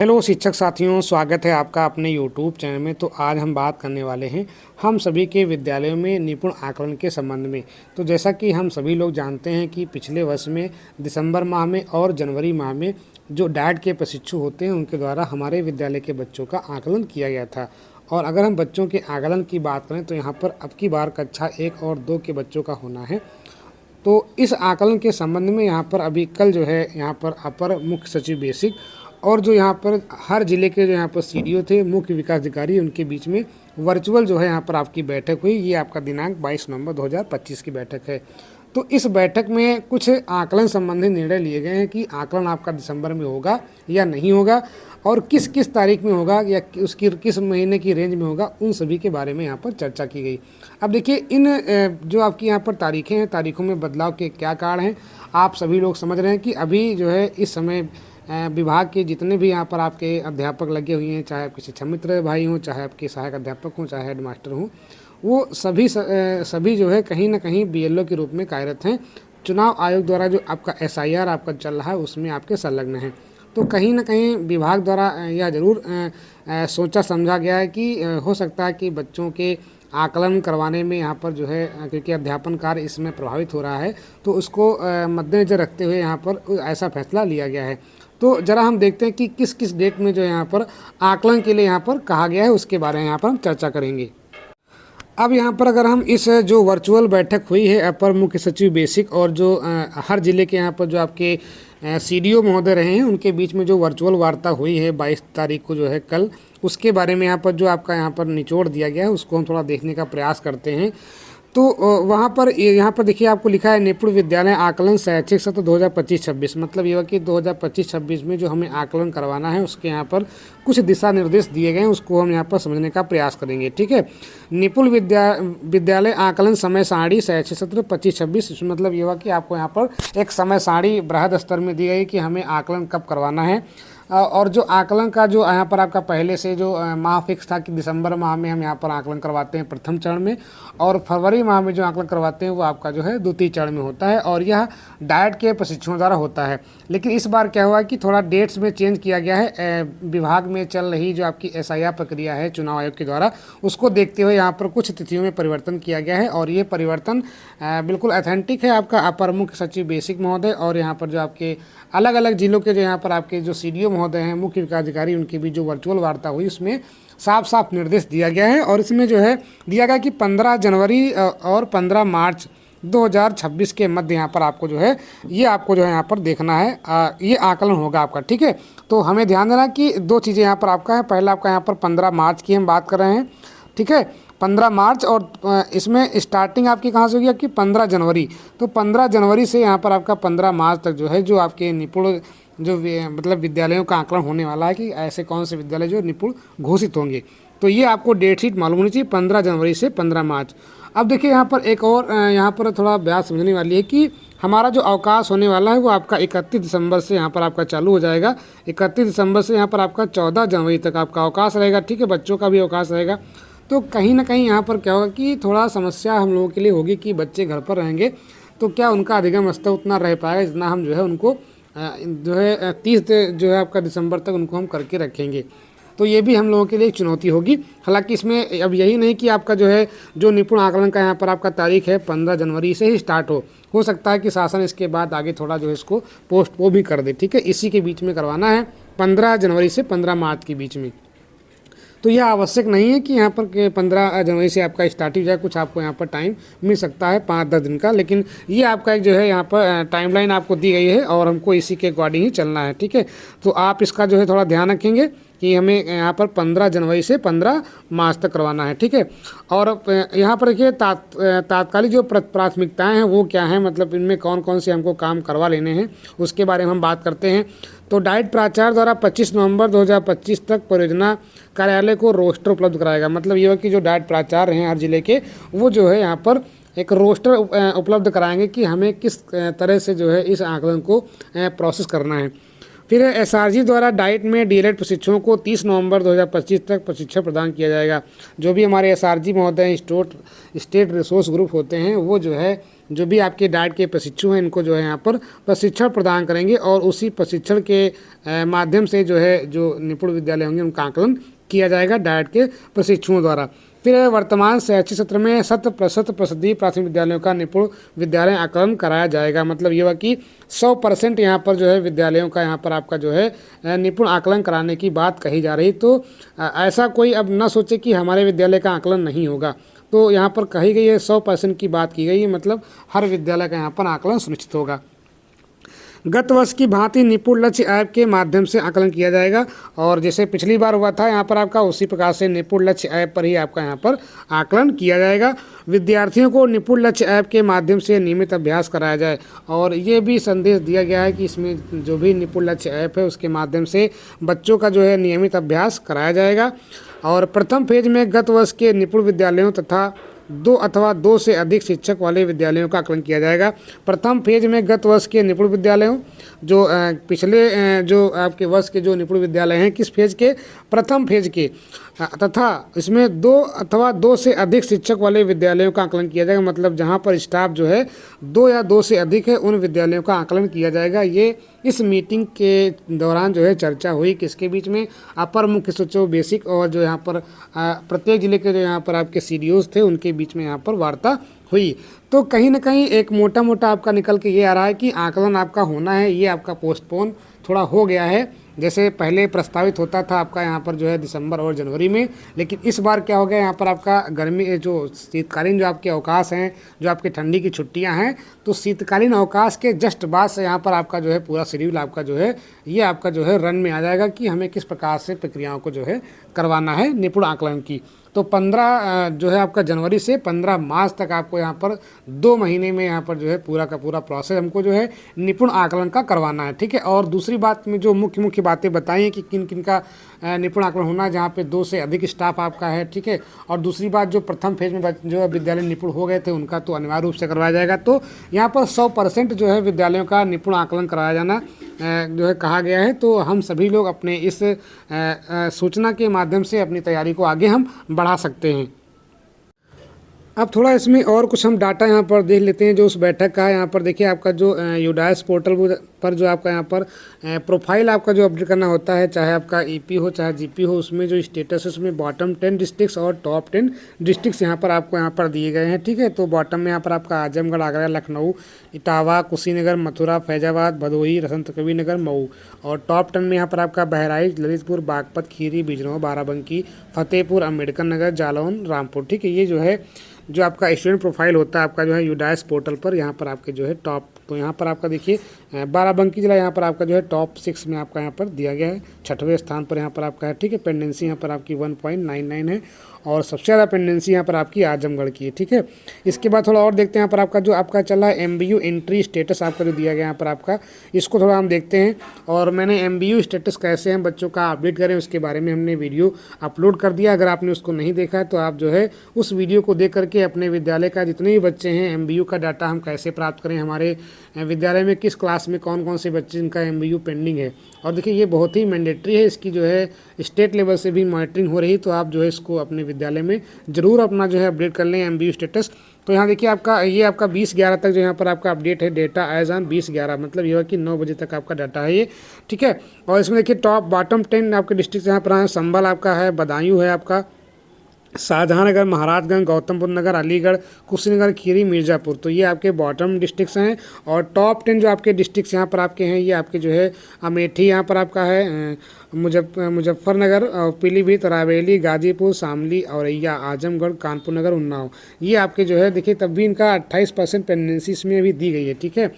Hello शिक्षक साथियों, स्वागत है आपका अपने यूट्यूब चैनल में। तो आज हम बात करने वाले हैं हम सभी के विद्यालयों में निपुण आकलन के संबंध में। तो जैसा कि हम सभी लोग जानते हैं कि पिछले वर्ष में दिसंबर माह में और जनवरी माह में जो डैट के प्रशिक्षु होते हैं उनके द्वारा हमारे विद्यालय के बच्चों का आकलन किया गया था। और अगर हम बच्चों के आकलन की बात करें तो यहाँ पर अब की बार कक्षा 1 और 2 के बच्चों का होना है। तो इस आकलन के संबंध में यहाँ पर अभी कल जो है यहाँ पर अपर मुख्य सचिव बेसिक और जो यहाँ पर हर जिले के जो यहाँ पर सीडीओ थे, मुख्य विकास अधिकारी, उनके बीच में वर्चुअल जो है यहाँ पर आपकी बैठक हुई। ये आपका दिनांक 22 नवंबर 2025 की बैठक है। तो इस बैठक में कुछ आकलन संबंधी निर्णय लिए गए हैं कि आकलन आपका दिसंबर में होगा या नहीं होगा और किस किस तारीख में होगा या उसकी किस महीने की रेंज में होगा, उन सभी के बारे में यहाँ पर चर्चा की गई। अब देखिए, इन जो आपकी यहाँ पर तारीखें हैं, तारीखों में बदलाव के क्या कारण हैं, आप सभी लोग समझ रहे हैं कि अभी जो है इस समय विभाग के जितने भी यहाँ पर आपके अध्यापक लगे हुए हैं, चाहे आपके शिक्षा मित्र भाई हों, चाहे आपके सहायक अध्यापक हों, चाहे हेड मास्टर हों, वो सभी जो है कहीं ना कहीं बीएलओ के रूप में कार्यरत हैं। चुनाव आयोग द्वारा जो आपका एसआईआर आपका चल रहा है उसमें आपके संलग्न हैं। तो कहीं ना कहीं विभाग द्वारा यह जरूर सोचा समझा गया है कि हो सकता है कि बच्चों के आकलन करवाने में यहाँ पर जो है, क्योंकि अध्यापन कार्य इसमें प्रभावित हो रहा है, तो उसको मद्देनज़र रखते हुए यहाँ पर ऐसा फैसला लिया गया है। तो ज़रा हम देखते हैं कि किस किस डेट में जो यहाँ पर आकलन के लिए यहाँ पर कहा गया है, उसके बारे में यहाँ पर हम चर्चा करेंगे। अब यहाँ पर अगर हम इस जो वर्चुअल बैठक हुई है अपर मुख्य सचिव बेसिक और जो हर जिले के यहाँ पर जो आपके सीडीओ महोदय रहे हैं, उनके बीच में जो वर्चुअल वार्ता हुई है 22 तारीख को जो है कल, उसके बारे में यहाँ पर जो आपका यहाँ पर निचोड़ दिया गया है उसको हम थोड़ा देखने का प्रयास करते हैं। तो वहाँ पर यहाँ पर देखिए आपको लिखा है निपुण विद्यालय आकलन शैक्षिक सत्र 2025-26, मतलब ये कि 2025-26 में जो हमें आकलन करवाना है उसके यहाँ पर कुछ दिशा निर्देश दिए गए हैं, उसको हम यहाँ पर समझने का प्रयास करेंगे। ठीक है, निपुण विद्यालय आकलन समय सारणी शैक्षिक सत्र 25-26, मतलब ये हुआ कि आपको यहाँ पर एक समय सारणी बृहद स्तर में दी गई कि हमें आकलन कब करवाना है। और जो आकलन का जो यहाँ पर आपका पहले से जो माह फिक्स था कि दिसंबर माह में हम यहाँ पर आकलन करवाते हैं प्रथम चरण में, और फरवरी माह में जो आकलन करवाते हैं वो आपका जो है द्वितीय चरण में होता है, और यह डाइट के प्रशिक्षुओं द्वारा होता है। लेकिन इस बार क्या हुआ कि थोड़ा डेट्स में चेंज किया गया है। विभाग में चल रही जो आपकी एसआईआर प्रक्रिया है चुनाव आयोग के द्वारा, उसको देखते हुए यहाँ पर कुछ तिथियों में परिवर्तन किया गया है, और ये परिवर्तन बिल्कुल ऑथेंटिक है आपका अपर मुख्य सचिव बेसिक महोदय और यहाँ पर जो आपके अलग अलग जिलों के जो यहाँ पर आपके जो सीडीओ महोदय हैं, मुख्य विकास अधिकारी, उनकी भी जो वर्चुअल वार्ता हुई उसमें साफ साफ निर्देश दिया गया है। और इसमें जो है दिया गया कि 15 जनवरी और 15 मार्च 2026 के मध्य यहाँ पर आपको जो है ये आपको जो है यहाँ पर देखना है, ये आकलन होगा आपका। ठीक है, तो हमें ध्यान देना कि दो चीज़ें यहाँ पर आपका है। पहला आपका यहाँ पर 15 मार्च की हम बात कर रहे हैं। ठीक है, 15 मार्च, और इसमें स्टार्टिंग आपकी कहाँ से होगी, आपकी 15 जनवरी। तो 15 जनवरी से यहाँ पर आपका 15 मार्च तक जो है जो आपके निपुण जो मतलब विद्यालयों का आकलन होने वाला है कि ऐसे कौन से विद्यालय जो निपुण घोषित होंगे। तो ये आपको डेट शीट मालूम होनी चाहिए, 15 जनवरी से 15 मार्च। अब देखिए यहाँ पर एक और यहाँ पर थोड़ा बात समझने वाली है कि हमारा जो अवकाश होने वाला है वो आपका 31 दिसंबर से यहाँ पर आपका चालू हो जाएगा। 31 दिसंबर से यहाँ पर आपका 14 जनवरी तक आपका अवकाश रहेगा। ठीक है, बच्चों का भी अवकाश रहेगा। तो कहीं ना कहीं यहाँ पर क्या होगा कि थोड़ा समस्या हम लोगों के लिए होगी कि बच्चे घर पर रहेंगे तो क्या उनका अधिगम स्तर उतना रह पाएगा जितना हम जो है उनको जो है 30 जो है आपका दिसंबर तक उनको हम करके रखेंगे। तो ये भी हम लोगों के लिए एक चुनौती होगी। हालांकि इसमें अब यही नहीं कि आपका जो है जो निपुण आकलन का यहाँ पर आपका तारीख है 15 जनवरी से ही स्टार्ट हो सकता है कि शासन इसके बाद आगे थोड़ा जो है इसको पोस्टपोन भी कर दे। ठीक है, इसी के बीच में करवाना है 15 जनवरी से 15 मार्च के बीच में। तो यह आवश्यक नहीं है कि यहाँ पर 15 जनवरी से आपका स्टार्ट हो जाए, कुछ आपको यहाँ पर टाइम मिल सकता है 5-10 दिन का, लेकिन ये आपका एक जो है यहाँ पर टाइमलाइन आपको दी गई है और हमको इसी के अकॉर्डिंग ही चलना है। ठीक है, तो आप इसका जो है थोड़ा ध्यान रखेंगे कि हमें यहाँ पर 15 जनवरी से 15 मार्च तक करवाना है। ठीक है, और यहाँ पर देखिए तात्कालिक जो प्राथमिकताएँ हैं वो क्या हैं, मतलब इनमें कौन कौन से हमको काम करवा लेने हैं उसके बारे में हम बात करते हैं। तो डाइट प्राचार्य द्वारा 25 नवंबर 2025 तक परियोजना कार्यालय को रोस्टर उपलब्ध कराएगा। मतलब ये है कि जो डाइट प्राचार्य हैं हर जिले के, वो जो है यहाँ पर एक रोस्टर उपलब्ध कराएंगे कि हमें किस तरह से जो है इस आकलन को प्रोसेस करना है। फिर एसआरजी द्वारा डाइट में डीएलएड प्रशिक्षुओं को 30 नवंबर 2025 तक प्रशिक्षण प्रदान किया जाएगा। जो भी हमारे एसआरजी महोदय स्टेट रिसोर्स ग्रुप होते हैं वो जो है जो भी आपके डाइट के प्रशिक्षु हैं इनको जो है यहाँ पर प्रशिक्षण प्रदान करेंगे और उसी प्रशिक्षण के माध्यम से जो है जो निपुण विद्यालय होंगे उनका आकलन किया जाएगा डाइट के प्रशिक्षुओं द्वारा। फिर वर्तमान शैक्षिक सत्र में 100% प्राथमिक विद्यालयों का निपुण विद्यालय आकलन कराया जाएगा। मतलब ये हुआ कि 100% यहाँ पर जो है विद्यालयों का यहाँ पर आपका जो है निपुण आकलन कराने की बात कही जा रही। तो ऐसा कोई अब न सोचे कि हमारे विद्यालय का आकलन नहीं होगा। तो यहाँ पर कही गई है 100% की बात की गई है, मतलब हर विद्यालय का यहाँ पर आकलन सुनिश्चित होगा। गत वर्ष की भांति निपुण लक्ष्य ऐप के माध्यम से आकलन किया जाएगा और जैसे पिछली बार हुआ था यहाँ पर आपका उसी प्रकार से निपुण लक्ष्य ऐप पर ही आपका यहाँ पर आकलन किया जाएगा। विद्यार्थियों को निपुण लक्ष्य ऐप के माध्यम से नियमित अभ्यास कराया जाए और ये भी संदेश दिया गया है कि इसमें जो भी निपुण लक्ष्य ऐप है उसके माध्यम से बच्चों का जो है नियमित अभ्यास कराया जाएगा। और प्रथम फेज में गत वर्ष के निपुण विद्यालयों तथा 2 अथवा 2 से अधिक शिक्षक वाले विद्यालयों का आकलन किया जाएगा। प्रथम फेज में गत वर्ष के निपुण विद्यालयों जो पिछले जो आपके वर्ष के जो निपुण विद्यालय हैं किस फेज के, प्रथम फेज के, तथा इसमें 2 अथवा 2 से अधिक शिक्षक वाले विद्यालयों का आकलन किया जाएगा। मतलब जहां पर स्टाफ जो है 2 या 2 से अधिक है उन विद्यालयों का आकलन किया जाएगा। ये इस मीटिंग के दौरान जो है चर्चा हुई किसके बीच में, अपर मुख्य सचिव बेसिक और जो यहाँ पर प्रत्येक जिले के जो यहाँ पर आपके सीडीओज थे उनके बीच में यहाँ पर वार्ता हुई। तो कहीं ना कहीं एक मोटा मोटा आपका निकल के ये आ रहा है कि आकलन आपका होना है, ये आपका पोस्टपोन थोड़ा हो गया है। जैसे पहले प्रस्तावित होता था आपका यहाँ पर जो है दिसंबर और जनवरी में, लेकिन इस बार क्या हो गया यहाँ पर आपका गर्मी जो शीतकालीन जो आपके अवकाश हैं, जो आपके ठंडी की छुट्टियाँ हैं, तो शीतकालीन अवकाश के जस्ट बाद से यहाँ पर आपका जो है पूरा शेड्यूल आपका जो है ये आपका जो है रन में आ जाएगा कि हमें किस प्रकार से प्रक्रियाओं को जो है करवाना है निपुण आकलन की। तो 15 जो है आपका जनवरी से 15 मार्च तक आपको यहाँ पर 2 महीने में यहाँ पर जो है पूरा का पूरा प्रोसेस हमको जो है निपुण आकलन का करवाना है। ठीक है। और दूसरी बात में जो मुख्य बातें बताई हैं कि किन किन का निपुण आकलन होना है, जहाँ पे 2 से अधिक स्टाफ आपका है। ठीक है। और दूसरी बात जो प्रथम फेज में जो विद्यालय निपुण हो गए थे उनका तो अनिवार्य रूप से करवाया जाएगा। तो यहाँ पर 100% जो है विद्यालयों का निपुण आकलन कराया जाना जो है कहा गया है। तो हम सभी लोग अपने इस सूचना के माध्यम से अपनी तैयारी को आगे हम बढ़ा सकते हैं। अब थोड़ा इसमें और कुछ हम डाटा यहाँ पर देख लेते हैं जो उस बैठक का है। यहाँ पर देखिए आपका जो यूडाइस पोर्टल पर जो आपका यहाँ पर प्रोफाइल आपका जो अपडेट करना होता है, चाहे आपका ईपी हो चाहे जीपी हो, उसमें जो स्टेटस है उसमें बॉटम 10 डिस्ट्रिक्ट्स और टॉप 10 डिस्ट्रिक्ट्स यहाँ पर आपको यहाँ पर दिए गए हैं। ठीक है। तो बॉटम में यहाँ पर आपका आजमगढ़, आगरा, लखनऊ, इटावा, कुशीनगर, मथुरा, फैजाबाद, भदोही, संत कबीर नगर, मऊ। और टॉप 10 में यहाँ पर आपका बहराइच, ललितपुर, बागपत, खीरी, बिजनौर, बाराबंकी, फतेहपुर, अम्बेडकर नगर, जालौन, रामपुर। ठीक है। ये जो है जो आपका स्टूडेंट प्रोफाइल होता है आपका जो है यूडाइस पोर्टल पर, यहाँ पर आपके जो है टॉप, तो यहाँ पर आपका देखिए बाराबंकी जिला यहाँ पर आपका जो है टॉप 6 में आपका यहाँ पर दिया गया है, 6वें स्थान पर यहाँ पर आपका है। ठीक है। पेंडेंसी यहाँ पर आपकी 1.99 है और सबसे ज़्यादा पेंडेंसी यहाँ पर आपकी आजमगढ़ की है। ठीक है। इसके बाद थोड़ा और देखते हैं यहाँ पर आपका जो आपका चला है MBU एंट्री स्टेटस आपका जो दिया गया यहाँ पर आपका, इसको थोड़ा हम देखते हैं। और मैंने MBU स्टेटस कैसे हम बच्चों का अपडेट करें उसके बारे में हमने वीडियो अपलोड कर दिया। अगर आपने उसको नहीं देखा है तो आप जो है उस वीडियो को देख करके अपने विद्यालय का जितने भी बच्चे हैं MBU का डाटा हम कैसे प्राप्त करें, हमारे विद्यालय में किस क्लास में कौन कौन से बच्चे जिनका MBU पेंडिंग है। और देखिए ये बहुत ही मैंडेटरी है, इसकी जो है स्टेट लेवल से भी मॉनिटरिंग हो रही, तो आप जो है इसको अपने विद्यालय में ज़रूर अपना जो है अपडेट कर लें MBU स्टेटस। तो यहाँ देखिए आपका ये आपका 20/11 तक जो यहाँ पर आपका अपडेट है, डेटा एज ऑन 20/11, मतलब ये है कि 9 बजे तक आपका डाटा है ये। ठीक है। और इसमें देखिए टॉप बॉटम 10 आपके डिस्ट्रिक्ट यहाँ पर है, संभल आपका है, बदायूं है आपका, शाहजहांनगर, महाराजगंज, गौतम बुद्ध नगर, अलीगढ़, कुशीनगर, खीरी, मिर्ज़ापुर। तो ये आपके बॉटम डिस्ट्रिक्ट्स हैं। और टॉप 10 जो आपके डिस्ट्रिक्ट्स यहाँ पर आपके हैं ये आपके जो है अमेठी यहाँ पर आपका है, मुजफ्फरनगर, पीलीभीत, रायबरेली, गाजीपुर, शामली, औरैया, आजमगढ़, कानपुर नगर, उन्नाव। ये आपके जो है देखिए तब भी इनका 28% पेंडेंसी इसमें अभी दी गई है। ठीक है।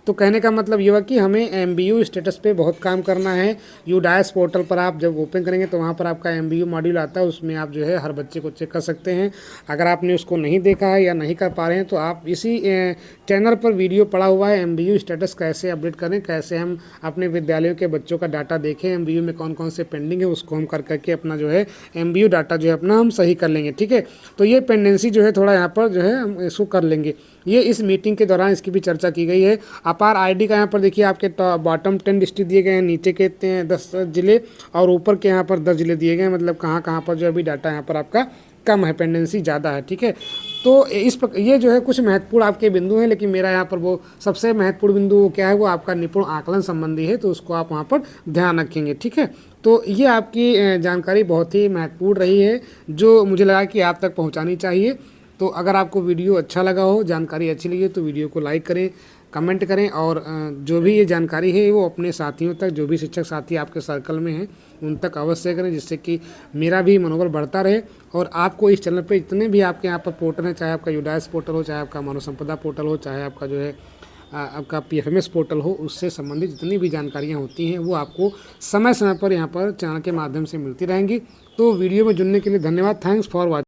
तो कहने का मतलब ये हुआ कि हमें MBU स्टेटस पे बहुत काम करना है। यूडाइस पोर्टल पर आप जब ओपन करेंगे तो वहाँ पर आपका MBU मॉड्यूल आता है, उसमें आप जो है हर बच्चे को चेक कर सकते हैं। अगर आपने उसको नहीं देखा है या नहीं कर पा रहे हैं तो आप इसी चैनल पर वीडियो पड़ा हुआ है, MBU स्टेटस कैसे अपडेट करें, कैसे हम अपने विद्यालयों के बच्चों का डाटा देखें, MBU में कौन कौन से पेंडिंग है उसको हम कर करके अपना जो है MBU डाटा जो है अपना हम सही कर लेंगे। ठीक है। तो ये पेंडेंसी जो है थोड़ा यहाँ पर जो है हम इसको कर लेंगे। ये इस मीटिंग के दौरान इसकी भी चर्चा की गई है। अपार आईडी का यहाँ पर देखिए आपके बॉटम 10 डिस्ट्रिक्ट दिए गए हैं, नीचे के 10 जिले और ऊपर के यहाँ पर 10 जिले दिए गए हैं। मतलब कहाँ कहाँ पर जो अभी डाटा यहाँ पर आपका कम है, पेंडेंसी ज़्यादा है, ठीक है। तो ये जो है कुछ महत्वपूर्ण आपके बिंदु हैं, लेकिन मेरा यहाँ पर वो सबसे महत्वपूर्ण बिंदु वो क्या है, वो आपका निपुण आकलन संबंधी है, तो उसको आप वहाँ पर ध्यान रखेंगे, ठीक है। तो ये आपकी जानकारी बहुत ही महत्वपूर्ण रही है, जो मुझे लगा कि आप तक पहुँचानी चाहिए। तो अगर आपको वीडियो अच्छा लगा हो, जानकारी अच्छी लगी तो वीडियो को लाइक करें, कमेंट करें, और जो भी ये जानकारी है वो अपने साथियों तक, जो भी शिक्षक साथी आपके सर्कल में हैं उन तक अवश्य करें, जिससे कि मेरा भी मनोबल बढ़ता रहे। और आपको इस चैनल पे जितने भी आपके यहाँ पर पोर्टल हैं, चाहे आपका यूडाइस पोर्टल हो, चाहे आपका मानव संपदा पोर्टल हो, चाहे आपका जो है आपका PFMS पोर्टल हो, उससे संबंधित जितनी भी जानकारियाँ होती हैं वो आपको समय समय पर यहाँ पर चैनल के माध्यम से मिलती रहेंगी। तो वीडियो में जुड़ने के लिए धन्यवाद। Thanks for watching.